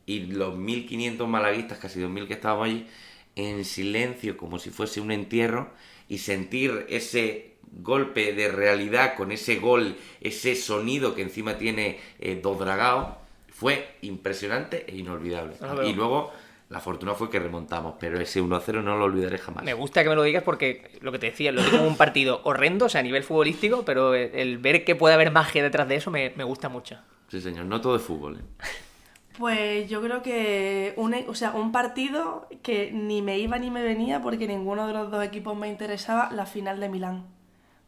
[SPEAKER 3] y los 1.500 malaguistas, casi 2.000 que estábamos allí, en silencio, como si fuese un entierro, y sentir ese golpe de realidad con ese gol, ese sonido que encima tiene Dodragao, fue impresionante e inolvidable.
[SPEAKER 1] Ah, pero-
[SPEAKER 3] Y luego la fortuna fue que remontamos, pero ese 1-0 no lo olvidaré jamás.
[SPEAKER 1] Me gusta que me lo digas porque lo que te decía, lo vi como un partido horrendo, o sea, a nivel futbolístico, pero el ver que puede haber magia detrás de eso me gusta mucho.
[SPEAKER 3] Sí, señor, no todo es fútbol.
[SPEAKER 4] Pues yo creo que un partido que ni me iba ni me venía porque ninguno de los dos equipos me interesaba, la final de Milán.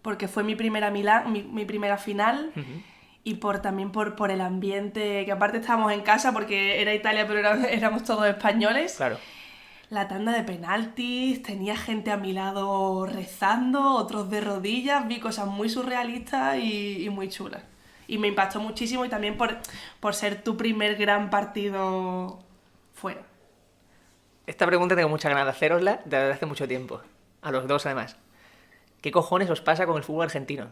[SPEAKER 4] Porque fue mi primera mi primera final y también por el ambiente, que aparte estábamos en casa porque era Italia pero éramos todos españoles.
[SPEAKER 1] Claro.
[SPEAKER 4] La tanda de penaltis, tenía gente a mi lado rezando, otros de rodillas, vi cosas muy surrealistas y muy chulas. Y me impactó muchísimo y también por ser tu primer gran partido fuera.
[SPEAKER 1] Esta pregunta tengo mucha ganas de hacerosla desde hace mucho tiempo. A los dos, además. ¿Qué cojones os pasa con el fútbol argentino?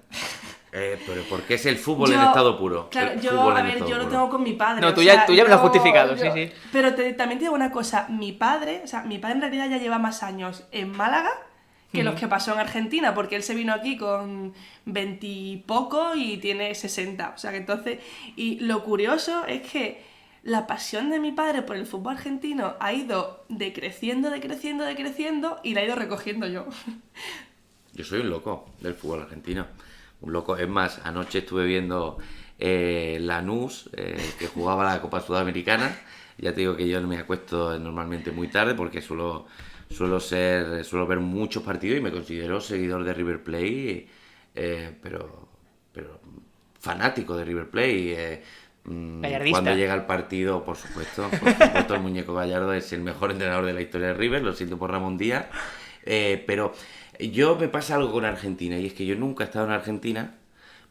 [SPEAKER 3] Pero porque es el fútbol en estado puro.
[SPEAKER 4] Claro, yo lo tengo con mi padre.
[SPEAKER 1] No, tú ya me lo has justificado, sí.
[SPEAKER 4] Pero también te digo una cosa, mi padre en realidad ya lleva más años en Málaga que los que pasó en Argentina, porque él se vino aquí con 20 y poco y tiene 60. O sea que entonces, y lo curioso es que la pasión de mi padre por el fútbol argentino ha ido decreciendo y la he ido recogiendo yo.
[SPEAKER 3] Yo soy un loco del fútbol argentino. Un loco. Es más, anoche estuve viendo Lanús, que jugaba la Copa Sudamericana. Ya te digo que yo me acuesto normalmente muy tarde porque suelo ver muchos partidos y me considero seguidor de River Plate, pero fanático de River Plate. Cuando llega el partido, por supuesto, el muñeco Gallardo es el mejor entrenador de la historia de River, lo siento por Ramón Díaz, pero me pasa algo con Argentina, y es que yo nunca he estado en Argentina,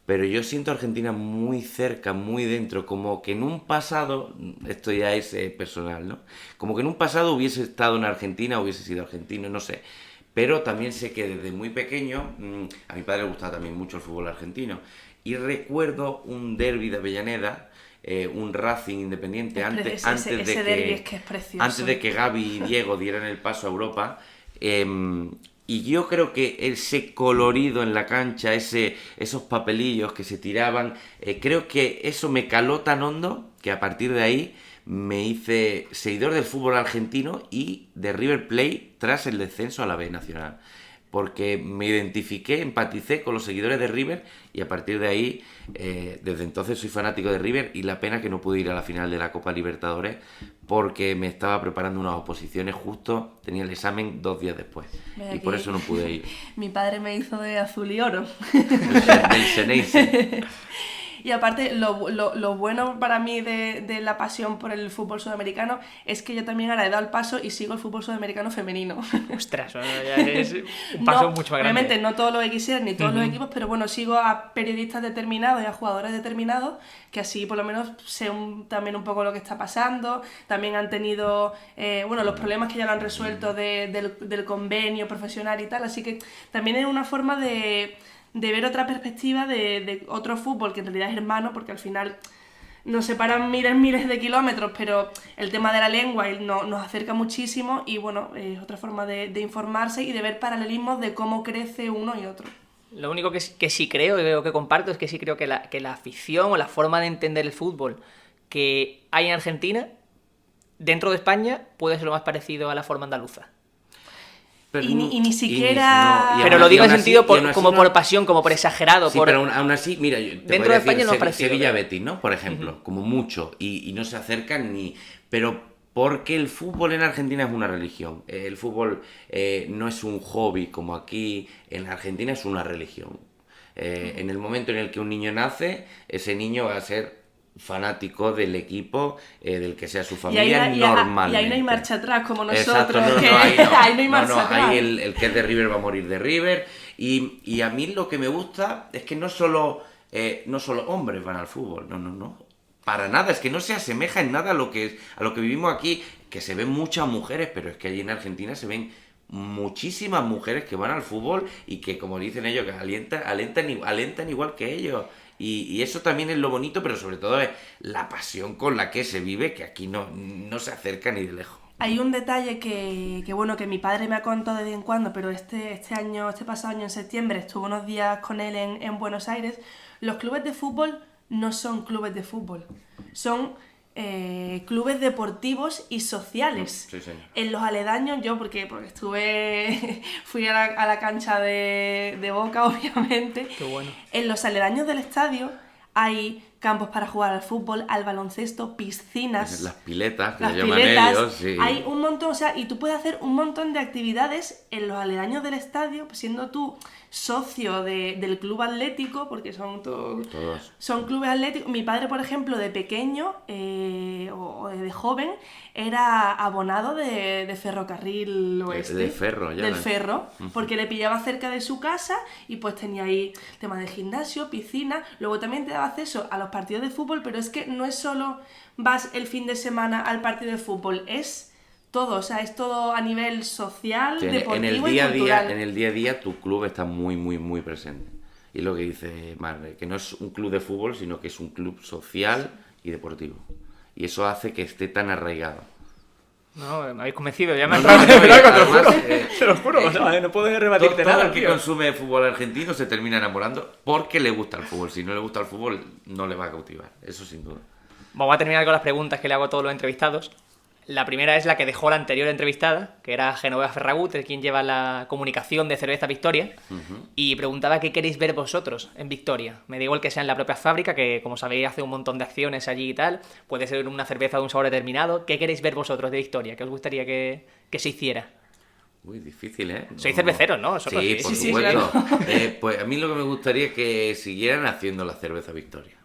[SPEAKER 3] pero yo siento a Argentina muy cerca, muy dentro, como que en un pasado, esto ya es personal, ¿no? Como que en un pasado hubiese estado en Argentina, hubiese sido argentino, no sé. Pero también sé que desde muy pequeño, a mi padre le gustaba también mucho el fútbol argentino. Y recuerdo un derbi de Avellaneda, un Racing Independiente, antes de que Gavi y Diego dieran el paso a Europa. Y yo creo que ese colorido en la cancha, esos papelillos que se tiraban, creo que eso me caló tan hondo que a partir de ahí me hice seguidor del fútbol argentino y de River Plate tras el descenso a la B Nacional. Porque me identifiqué, empaticé con los seguidores de River y a partir de ahí, desde entonces soy fanático de River, y la pena que no pude ir a la final de la Copa Libertadores porque me estaba preparando unas oposiciones justo, tenía el examen 2 días después y por eso no pude ir.
[SPEAKER 4] Mi padre me hizo de azul y oro.
[SPEAKER 3] Del Xeneize.
[SPEAKER 4] Y aparte, lo bueno para mí de la pasión por el fútbol sudamericano es que yo también ahora he dado el paso y sigo el fútbol sudamericano femenino.
[SPEAKER 1] Ostras, ya es un paso mucho más grande.
[SPEAKER 4] Obviamente no todos los XR ni todos los equipos, pero bueno, sigo a periodistas determinados y a jugadores determinados que así por lo menos sé también un poco lo que está pasando. También han tenido los problemas que ya lo han resuelto del convenio profesional y tal, así que también es una forma de ver otra perspectiva de otro fútbol que en realidad es hermano, porque al final nos separan miles de kilómetros, pero el tema de la lengua nos acerca muchísimo y bueno, es otra forma de informarse y de ver paralelismos de cómo crece uno y otro.
[SPEAKER 1] Lo único que sí creo, y veo que comparto, es que sí creo que la afición o la forma de entender el fútbol que hay en Argentina, dentro de España, puede ser lo más parecido a la forma andaluza.
[SPEAKER 4] Y ni siquiera...
[SPEAKER 1] Pero lo digo en sentido por pasión, como por exagerado.
[SPEAKER 3] Sí, pero aún así, mira, yo te
[SPEAKER 1] dentro de España no es parecido.
[SPEAKER 3] Sevilla Betis, ¿no? Por ejemplo, como mucho, y no se acercan ni... Pero porque el fútbol en Argentina es una religión. El fútbol no es un hobby como aquí, en Argentina es una religión. En el momento en el que un niño nace, ese niño va a ser fanático del equipo del que sea su familia normalmente.
[SPEAKER 4] Y ahí no hay marcha atrás como nosotros.
[SPEAKER 3] Exacto, ahí no hay marcha atrás. Ahí el que es de River va a morir de River. Y a mí lo que me gusta es que no solo hombres van al fútbol, no. Para nada, es que no se asemeja en nada a lo que vivimos aquí, que se ven muchas mujeres, pero es que allí en Argentina se ven muchísimas mujeres que van al fútbol y que, como dicen ellos, que alentan igual que ellos. Y eso también es lo bonito, pero sobre todo es la pasión con la que se vive, que aquí no se acerca ni de lejos.
[SPEAKER 4] Hay un detalle que mi padre me ha contado de vez en cuando, pero este pasado año en septiembre estuve unos días con él en Buenos Aires. Los clubes de fútbol no son clubes de fútbol, son clubes deportivos y sociales.
[SPEAKER 3] Sí, señor.
[SPEAKER 4] En los aledaños, yo porque fui a la cancha de Boca, obviamente.
[SPEAKER 1] Qué bueno.
[SPEAKER 4] En los aledaños del estadio hay campos para jugar al fútbol, al baloncesto, piscinas.
[SPEAKER 3] Las piletas, que le llaman ellos, sí.
[SPEAKER 4] Hay un montón, y tú puedes hacer un montón de actividades en los aledaños del estadio, siendo tú socio del club atlético, porque son todos. Son clubes atléticos. Mi padre, por ejemplo, de pequeño o de joven, era abonado de Ferrocarril Oeste.
[SPEAKER 3] Del Ferro, ya.
[SPEAKER 4] Del Ferro, porque le pillaba cerca de su casa y pues tenía ahí temas de gimnasio, piscina. Luego también te daba acceso a los partidos de fútbol, pero es que no es solo vas el fin de semana al partido de fútbol, es todo, o sea, es todo a nivel social,
[SPEAKER 3] Sí,
[SPEAKER 4] deportivo
[SPEAKER 3] en el
[SPEAKER 4] y
[SPEAKER 3] día a
[SPEAKER 4] cultural.
[SPEAKER 3] día, en el día a día tu club está muy, muy, muy presente. Y lo que dice Mar, que no es un club de fútbol, sino que es un club social y deportivo. Y eso hace que esté tan arraigado.
[SPEAKER 5] No, me habéis convencido, ya me
[SPEAKER 3] No,
[SPEAKER 5] has
[SPEAKER 3] no, no,
[SPEAKER 5] te lo
[SPEAKER 3] además,
[SPEAKER 5] juro. Te lo juro, o sea, no puedo rebatirte
[SPEAKER 3] todo
[SPEAKER 5] nada,
[SPEAKER 3] el que
[SPEAKER 5] tío.
[SPEAKER 3] consume fútbol argentino se termina enamorando porque le gusta el fútbol. Si no le gusta el fútbol, no le va a cautivar. Eso sin duda.
[SPEAKER 5] Vamos a terminar con las preguntas que le hago a todos los entrevistados. La primera es la que dejó la anterior entrevistada, que era Genoveva Ferragut, quien lleva la comunicación de Cerveza Victoria, y preguntaba qué queréis ver vosotros en Victoria. Me da igual que sea en la propia fábrica, que como sabéis hace un montón de acciones allí y tal, puede ser una cerveza de un sabor determinado. ¿Qué queréis ver vosotros de Victoria? ¿Qué os gustaría que se hiciera?
[SPEAKER 3] Muy difícil, ¿eh?
[SPEAKER 5] Sois cerveceros, ¿no? Vosotros,
[SPEAKER 3] Sí,
[SPEAKER 5] sí.
[SPEAKER 3] por
[SPEAKER 4] Sí,
[SPEAKER 3] supuesto.
[SPEAKER 4] claro.
[SPEAKER 3] Pues a mí lo que me gustaría es que siguieran haciendo la cerveza Victoria.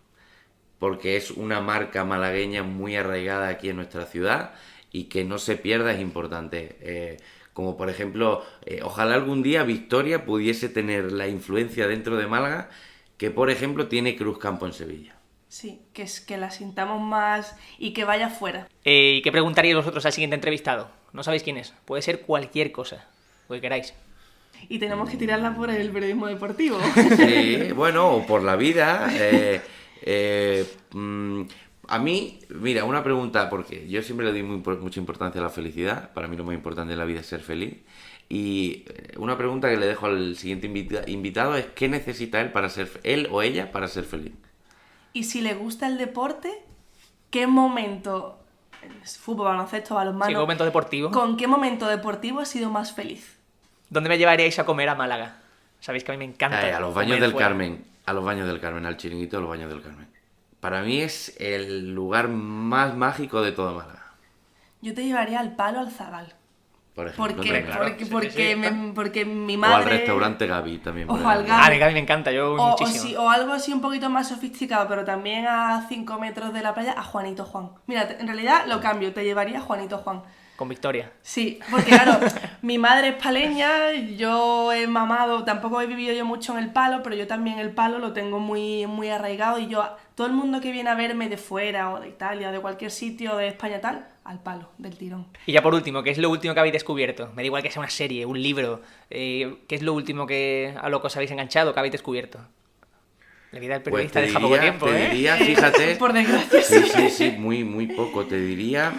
[SPEAKER 3] Porque es una marca malagueña muy arraigada aquí en nuestra ciudad y que no se pierda es importante. Como por ejemplo, ojalá algún día Victoria pudiese tener la influencia dentro de Málaga que por ejemplo tiene Cruzcampo en Sevilla.
[SPEAKER 4] Sí, que es que la sintamos más y que vaya fuera.
[SPEAKER 5] ¿Y qué preguntaríais vosotros al siguiente entrevistado? No sabéis quién es. Puede ser cualquier cosa, lo que queráis.
[SPEAKER 4] Y tenemos que tirarla por el periodismo deportivo.
[SPEAKER 3] Sí, bueno, o por la vida. A mí, mira, una pregunta, porque yo siempre le doy mucha importancia a la felicidad. Para mí lo más importante en la vida es ser feliz. Y una pregunta que le dejo al siguiente invitado es ¿qué necesita él o ella para ser feliz?
[SPEAKER 4] Y si le gusta el deporte, ¿qué momento, fútbol, baloncesto, balonmano,
[SPEAKER 5] Sí, momento deportivo.
[SPEAKER 4] con qué momento deportivo has sido más feliz?
[SPEAKER 5] ¿Dónde me llevaríais a comer a Málaga? Sabéis que a mí me encanta.
[SPEAKER 3] A los baños
[SPEAKER 5] comer
[SPEAKER 3] del
[SPEAKER 5] fuera.
[SPEAKER 3] Carmen, al chiringuito de los baños del Carmen. Para mí es el lugar más mágico de toda Málaga,
[SPEAKER 4] Yo te llevaría al Palo Alzagal.
[SPEAKER 3] por ejemplo.
[SPEAKER 4] Porque,
[SPEAKER 3] también.
[SPEAKER 5] claro.
[SPEAKER 4] porque mi
[SPEAKER 3] O
[SPEAKER 4] madre...
[SPEAKER 3] al restaurante Gaby también.
[SPEAKER 4] O
[SPEAKER 3] por
[SPEAKER 4] al
[SPEAKER 3] ejemplo.
[SPEAKER 4] Gaby.
[SPEAKER 5] A mí me encanta, yo voy muchísimo.
[SPEAKER 4] O algo así un poquito más sofisticado, pero también a 5 metros de la playa, a Juanito Juan. Mira, en realidad lo cambio, te llevaría a Juanito Juan.
[SPEAKER 5] Con Victoria.
[SPEAKER 4] Sí, porque claro, mi madre es paleña, yo he mamado, tampoco he vivido yo mucho en el Palo, pero yo también el Palo lo tengo muy, muy arraigado y yo, todo el mundo que viene a verme de fuera o de Italia o de cualquier sitio de España tal, al Palo, del tirón.
[SPEAKER 5] Y ya por último, ¿qué es lo último que habéis descubierto? Me da igual que sea una serie, un libro. ¿Qué es lo último a lo que os habéis enganchado, que habéis descubierto? La vida del
[SPEAKER 3] Pues
[SPEAKER 5] periodista deja poco tiempo,
[SPEAKER 3] te
[SPEAKER 5] ¿eh?
[SPEAKER 3] diría, fíjate.
[SPEAKER 4] Por desgracia,
[SPEAKER 3] Sí, muy, muy poco. Te diría,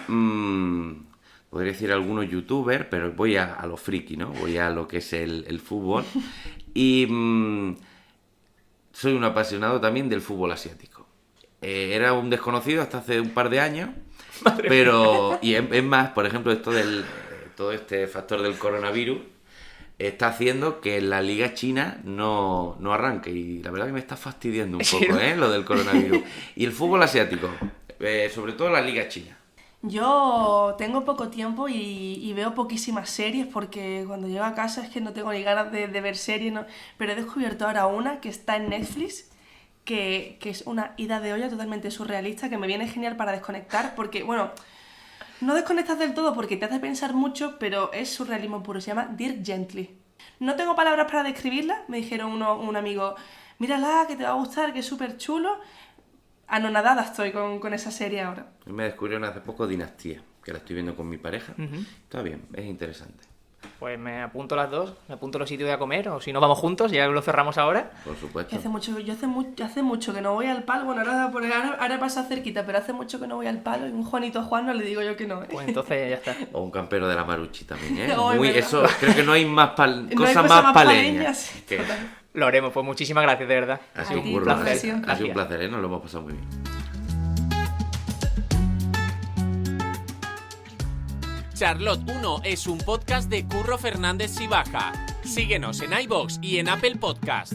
[SPEAKER 3] podría decir algunos youtubers, pero voy a lo friki, ¿no? Voy a lo que es el fútbol. Y soy un apasionado también del fútbol asiático. Era un desconocido hasta hace un par de años, pero y es más, por ejemplo, todo este factor del coronavirus está haciendo que la liga china no arranque y la verdad que me está fastidiando un poco, lo del coronavirus. Y el fútbol asiático, sobre todo la liga china.
[SPEAKER 4] Yo tengo poco tiempo y veo poquísimas series porque cuando llego a casa es que no tengo ni ganas de ver series, ¿no? Pero he descubierto ahora una que está en Netflix que es una ida de olla totalmente surrealista que me viene genial para desconectar porque, bueno, no desconectas del todo porque te hace pensar mucho, pero es surrealismo puro, se llama Dirk Gently. No tengo palabras para describirla, me dijeron un amigo, mírala, que te va a gustar, que es súper chulo. Anonadada estoy con esa serie ahora.
[SPEAKER 3] Me descubrieron hace poco Dinastía, que la estoy viendo con mi pareja. Está bien, es interesante.
[SPEAKER 5] Pues me apunto las dos, me apunto los sitios de a comer, o si no vamos juntos, ya lo cerramos ahora.
[SPEAKER 3] Por supuesto.
[SPEAKER 4] Hace mucho que no voy al Palo, bueno, ahora pasa cerquita, pero hace mucho que no voy al Palo y un Juanito Juan no le digo yo que no, ¿eh?
[SPEAKER 5] Pues entonces ya está.
[SPEAKER 3] O un campero de la Marucci también, ¿eh?
[SPEAKER 4] Ay,
[SPEAKER 3] Muy,
[SPEAKER 4] verdad.
[SPEAKER 3] eso, creo que no hay más
[SPEAKER 4] No hay
[SPEAKER 3] cosa
[SPEAKER 4] cosa
[SPEAKER 3] más paleña.
[SPEAKER 4] sí,
[SPEAKER 3] que-
[SPEAKER 4] total.
[SPEAKER 5] Lo haremos, pues muchísimas gracias, de verdad.
[SPEAKER 3] Ha sido
[SPEAKER 4] A
[SPEAKER 3] un
[SPEAKER 4] ti,
[SPEAKER 3] curro,
[SPEAKER 4] un placer.
[SPEAKER 3] ha sido un placer, nos lo hemos pasado muy bien.
[SPEAKER 2] Charlotte 1 es un podcast de Curro Fernández Sibaja. Síguenos en iVoox y en Apple Podcast.